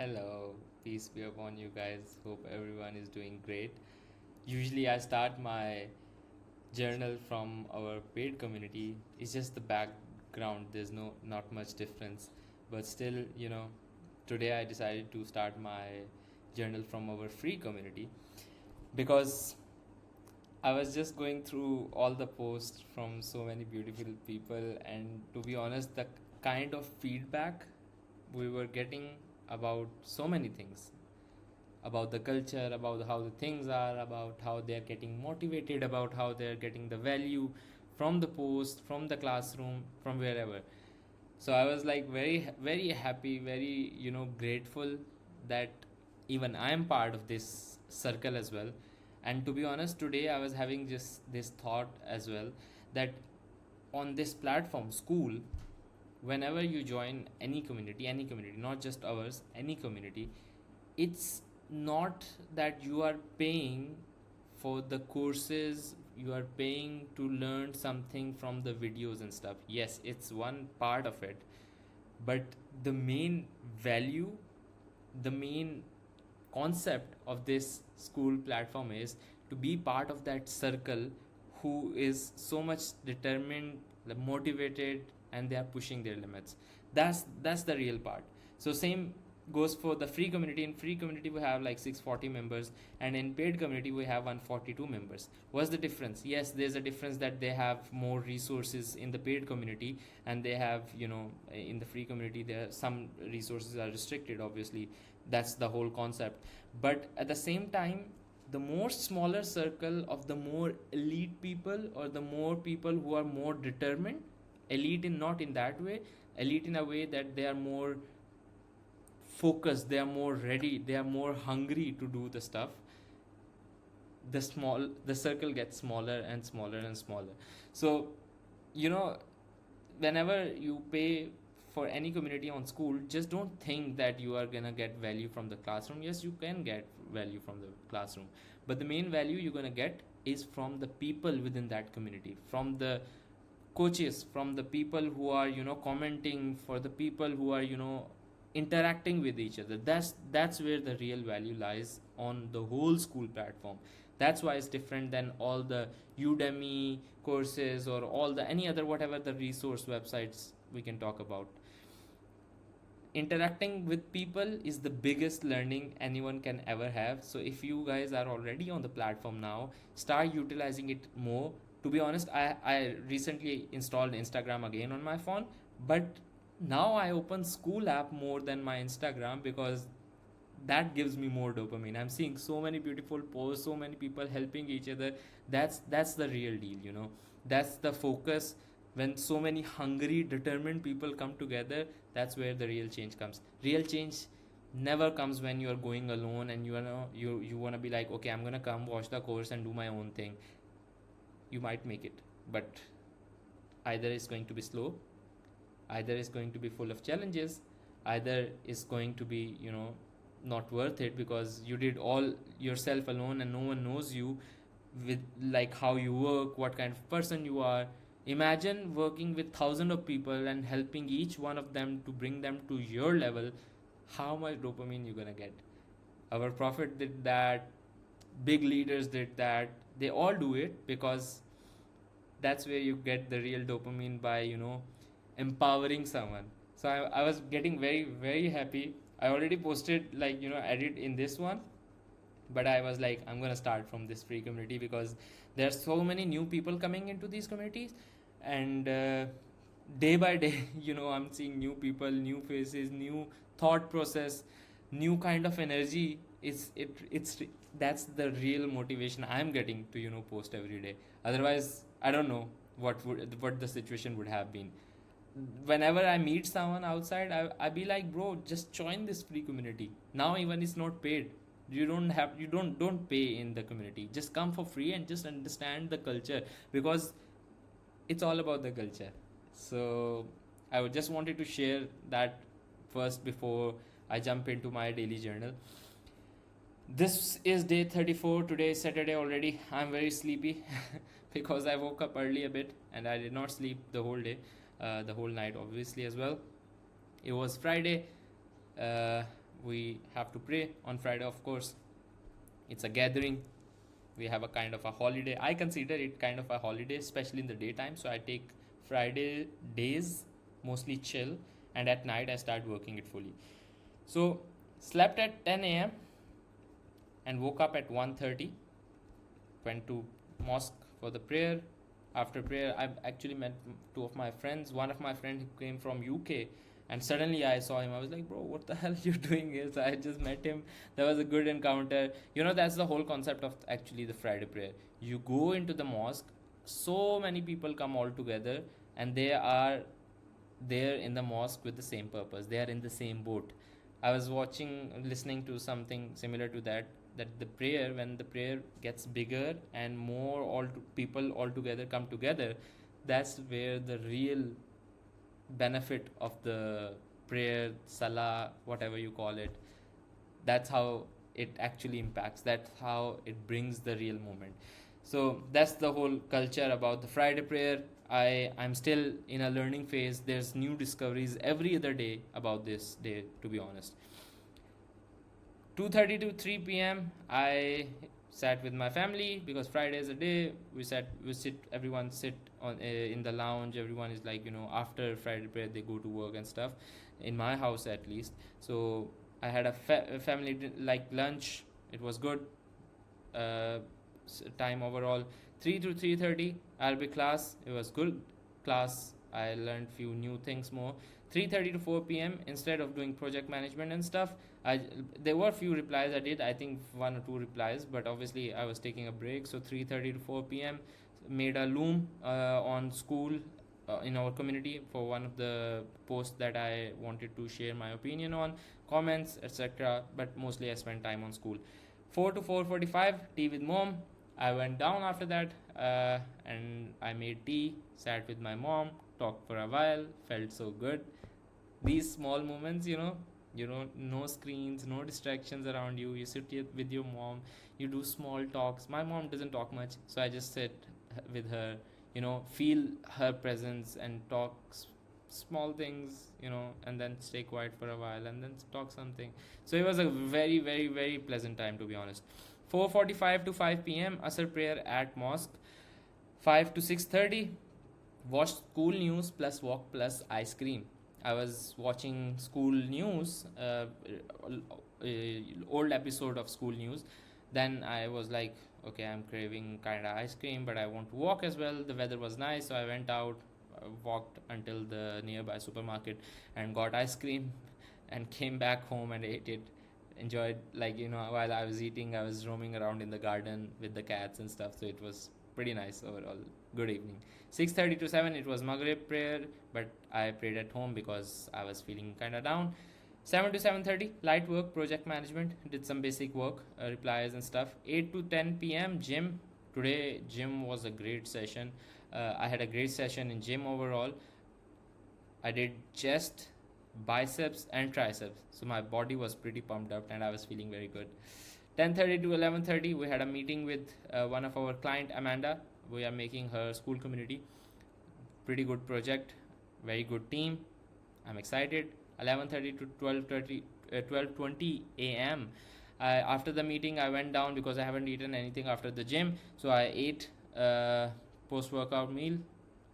Hello, peace be upon you guys. Hope everyone is doing great. Usually, I start my journal from our paid community. It's just the background. There's not much difference, but still, today I decided to start my journal from our free community because I was just going through all the posts from so many beautiful people, and to be honest, the kind of feedback we were getting about so many things, about the culture, about how the things are, about how they're getting motivated, about how they're getting the value from the post, from the classroom, from wherever. So I was like very happy, very grateful that even I am part of this circle as well. And to be honest, today I was having just this thought as well that on this platform, Skool, whenever you join any community, not just ours, any community, it's not that you are paying for the courses, you are paying to learn something from the videos and stuff. Yes, it's one part of it, but the main value, the main concept of this Skool platform is to be part of that circle who is so much determined, motivated, and they are pushing their limits. That's the real part. So same goes for the free community. In free community we have like 640 members, and in paid community we have 142 members. What's the difference? Yes, there's a difference that they have more resources in the paid community, and they have, in the free community there some resources are restricted, obviously. That's the whole concept. But at the same time, the more smaller circle of the more elite people, or the more people who are more determined, elite in not in that way, elite in a way that they are more focused, they are more ready, they are more hungry to do the stuff, the circle gets smaller and smaller and smaller. So you know whenever you pay for any community on Skool, just don't think that you are gonna get value from the classroom. Yes, you can get value from the classroom, but the main value you're gonna get is from the people within that community, from the coaches, from the people who are commenting, for the people who are interacting with each other. That's where the real value lies on the whole Skool platform. That's why it's different than all the Udemy courses or all the any other whatever the resource websites we can talk about. Interacting with people is the biggest learning anyone can ever have. So if you guys are already on the platform now, start utilizing it more. To be honest, I recently installed Instagram again on my phone, but now I open Skool app more than my Instagram because that gives me more dopamine. I'm seeing so many beautiful posts, so many people helping each other. That's the real deal. That's the focus. When so many hungry, determined people come together, that's where the real change comes. Real change never comes when you are going alone and you want to be like, okay, I'm going to come watch the course and do my own thing. You might make it, but either it's going to be slow, either it's going to be full of challenges, either it's going to be not worth it because you did all yourself alone and no one knows you, with like how you work, what kind of person you are. Imagine working with thousands of people and helping each one of them to bring them to your level. How much dopamine you're gonna get? Our prophet did that, big leaders did that. They all do it because that's where you get the real dopamine, by empowering someone. So I was getting very happy. I already posted like edit in this one, but I was like, I'm gonna start from this free community because there are so many new people coming into these communities, and day by day I'm seeing new people, new faces, new thought process, new kind of energy. It's That's the real motivation I'm getting to post every day. Otherwise, I don't know what the situation would have been. Whenever I meet someone outside, I be like, bro, just join this free community. Now even it's not paid. You don't pay in the community. Just come for free and just understand the culture, because it's all about the culture. So I would just wanted to share that first before I jump into my daily journal. This is day 34. Today is Saturday already. I'm very sleepy because I woke up early a bit and I did not sleep the whole day, the whole night, obviously, as well. It was Friday. we have to pray on Friday, of course. It's a gathering. We have a kind of a holiday. I consider it kind of a holiday, especially in the daytime. So I take Friday days mostly chill, and at night I start working it fully. So slept at 10 a.m. and woke up at 1:30. Went to mosque for the prayer. After prayer, I actually met two of my friends. One of my friends came from UK, and suddenly I saw him. I was like, bro, what the hell you doing here? So I just met him. That was a good encounter. That's the whole concept of actually the Friday prayer. You go into the mosque, so many people come all together, and they are there in the mosque with the same purpose. They are in the same boat. I was listening to something similar to that the prayer, when the prayer gets bigger and more people all together come together, that's where the real benefit of the prayer, salah, whatever you call it, that's how it actually impacts. That's how it brings the real moment. So that's the whole culture about the Friday prayer. I'm still in a learning phase. There's new discoveries every other day about this day, to be honest. 2:30 to 3 p.m. I sat with my family because Friday is a day. Everyone sit on in the lounge. Everyone is like, after Friday prayer they go to work and stuff. In my house at least. So I had a family like lunch. It was good. Time overall 3 to 3:30 Arabic class. It was good class. I learned few new things more. 3:30 to 4 p.m. instead of doing project management and stuff, there were few replies I did. I think 1 or 2 replies, but obviously I was taking a break. So 3:30 to 4 p.m. made a loom on Skool in our community for one of the posts that I wanted to share my opinion on, comments, etc. But mostly I spent time on Skool. 4 to 4:45 tea with mom. I went down after that and I made tea, sat with my mom, talked for a while, felt so good. These small moments, no screens, no distractions around you. You sit with your mom, you do small talks. My mom doesn't talk much, so I just sit with her, feel her presence and talk small things, and then stay quiet for a while and then talk something. So it was a very, very, very pleasant time, to be honest. 4:45 to 5 p.m. Asr prayer at mosque. 5 to 6:30 watched School news plus walk plus ice cream. I was watching School news, old episode of School news. Then I was like, okay, I'm craving kind of ice cream, but I want to walk as well. The weather was nice, so I went out, walked until the nearby supermarket and got ice cream and came back home and ate it. Enjoyed, while I was eating, I was roaming around in the garden with the cats and stuff, so it was pretty nice overall. Good evening. 6:30 to 7 it was Maghrib prayer, but I prayed at home because I was feeling kind of down. 7 to 7:30 light work, project management, did some basic work, replies and stuff. 8 to 10 p.m. gym. Today gym was a great session. I had a great session in gym overall. I did chest, biceps and triceps, so my body was pretty pumped up and I was feeling very good. 10:30 to 11:30 we had a meeting with one of our client, Amanda. We are making her school community. Pretty good project, very good team. I'm excited. 11:30 to 12:20 a.m. After the meeting I went down because I haven't eaten anything after the gym, so I ate post-workout meal,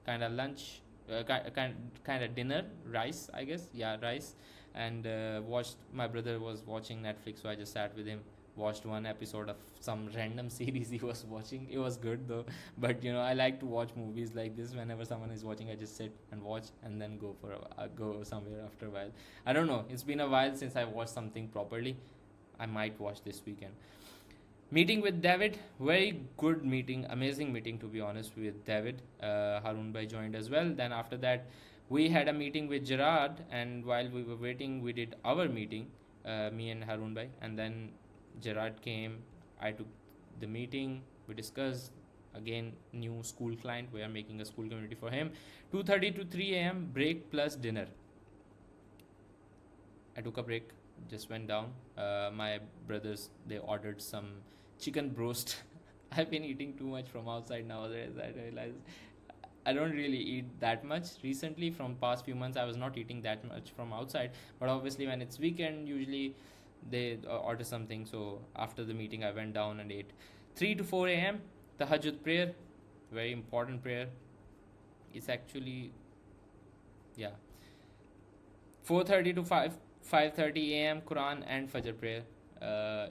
kind of lunch, kind of dinner, rice, I guess. Yeah, rice. And watched. My brother was watching Netflix, so I just sat with him, watched one episode of some random series he was watching. It was good though, but I like to watch movies like this. Whenever someone is watching, I just sit and watch and then go somewhere after a while. I don't know, it's been a while since I watched something properly. I might watch this weekend. Meeting with David, very good meeting, amazing meeting, to be honest, with David. Harun Bhai joined as well. Then after that we had a meeting with Gerard, and while we were waiting we did our meeting, me and Harun Bhai, and then Gerard came. I took the meeting. We discussed again new school client. We are making a school community for him. 2:30 to 3 a.m. break plus dinner. I took a break. Just went down. My brothers, they ordered some chicken broast. I've been eating too much from outside nowadays. I realized I don't really eat that much recently. From past few months I was not eating that much from outside, but obviously when it's weekend, usually they ordered something. So after the meeting, I went down and ate. 3 to 4 a.m. Tahajjud prayer, very important prayer. It's actually, yeah, 4:30 to 5:30 a.m. Quran and Fajr prayer.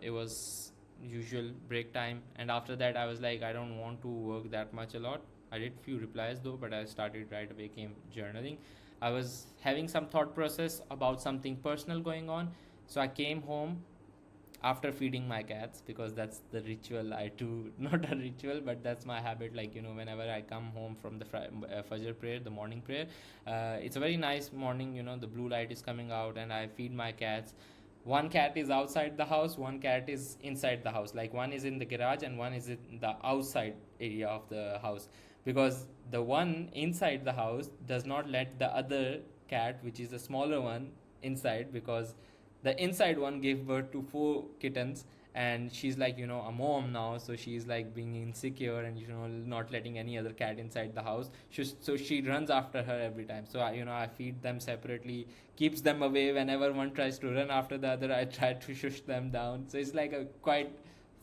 It was usual break time, and after that I was like, I don't want to work that much a lot. I did few replies though, but I started right away came journaling. I was having some thought process about something personal going on, so I came home after feeding my cats, because that's the ritual I do. Not a ritual, but that's my habit. Like, whenever I come home from the Fajr prayer, the morning prayer, it's a very nice morning. The blue light is coming out, and I feed my cats. One cat is outside the house, one cat is inside the house. Like, one is in the garage and one is in the outside area of the house, because the one inside the house does not let the other cat, which is the smaller one, inside, because the inside one gave birth to 4 kittens, and she's like, a mom now, so she's like being insecure and not letting any other cat inside the house. So she runs after her every time. So I feed them separately, keeps them away. Whenever one tries to run after the other, I try to shush them down. So it's like a quite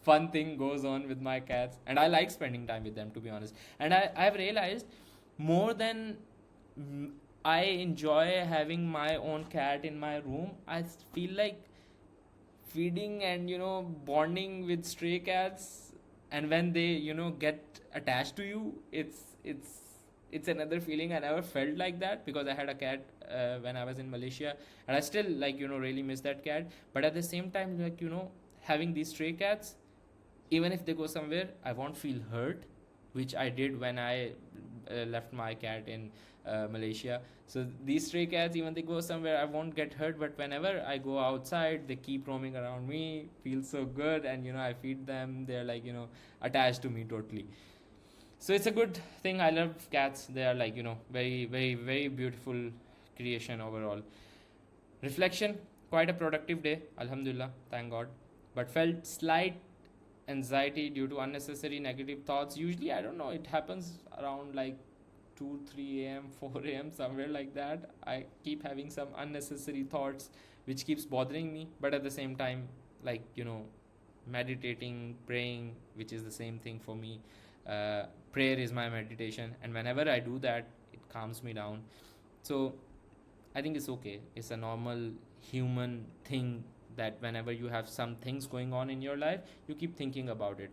fun thing goes on with my cats, and I like spending time with them, to be honest. And I've realized, more than I enjoy having my own cat in my room, I feel like feeding and bonding with stray cats, and when they get attached to you, it's another feeling. I never felt like that because I had a cat when I was in Malaysia, and I still like really miss that cat. But at the same time, like having these stray cats, even if they go somewhere, I won't feel hurt, which I did when I left my cat in Malaysia. So these stray cats, even they go somewhere, I won't get hurt. But whenever I go outside, they keep roaming around me. Feels so good, and I feed them. They're like attached to me totally. So it's a good thing. I love cats. They are like very very very beautiful creation overall. Reflection: quite a productive day. Alhamdulillah, thank God. But felt slight anxiety due to unnecessary negative thoughts. Usually, I don't know, it happens around like 2 3 a.m 4 a.m, somewhere like that. I keep having some unnecessary thoughts which keeps bothering me, but at the same time, like meditating, praying, which is the same thing for me. Prayer is my meditation, and whenever I do that, it calms me down. So I think it's okay. It's a normal human thing that whenever you have some things going on in your life, you keep thinking about it.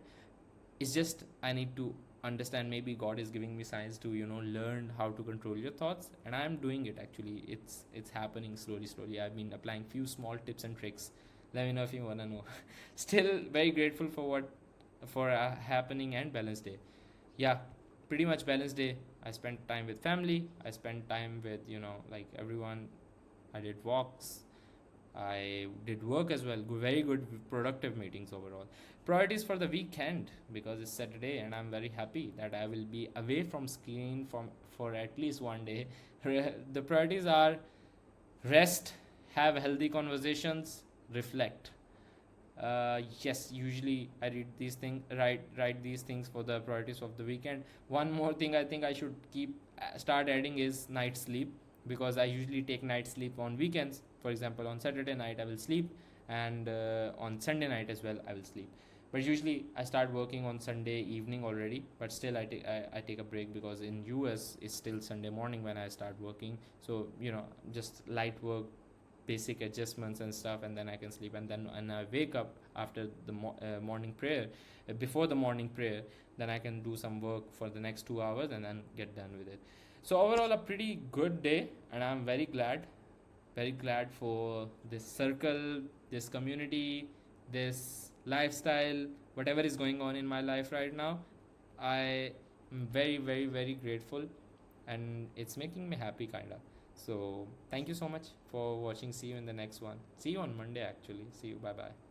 It's just I need to understand, maybe God is giving me signs to learn how to control your thoughts, and I'm doing it. Actually, it's happening slowly. I've been applying few small tips and tricks. Let me know if you want to know. Still very grateful for a happening and balanced day. Yeah, pretty much balanced day. I spent time with family, I spent time with like everyone. I did walks, I did work as well. Very good, productive meetings overall. Priorities for the weekend, because it's Saturday and I'm very happy that I will be away from screen for at least one day. The priorities are rest, have healthy conversations, reflect. Yes, usually I read these things, write these things for the priorities of the weekend. One more thing I think I should start adding is night sleep, because I usually take night sleep on weekends. For example, on Saturday night I will sleep, and on Sunday night as well I will sleep. But usually I start working on Sunday evening already, but still I take a break, because in US it's still Sunday morning when I start working. So just light work, basic adjustments and stuff, and then I can sleep. And then when I wake up after the morning prayer, before the morning prayer, then I can do some work for the next 2 hours and then get done with it. So overall, a pretty good day, and I'm very glad for this circle, this community, this lifestyle, whatever is going on in my life right now. I am very very very grateful, and it's making me happy kinda. So thank you so much for watching. See you in the next one. See you on Monday actually. See you. Bye bye.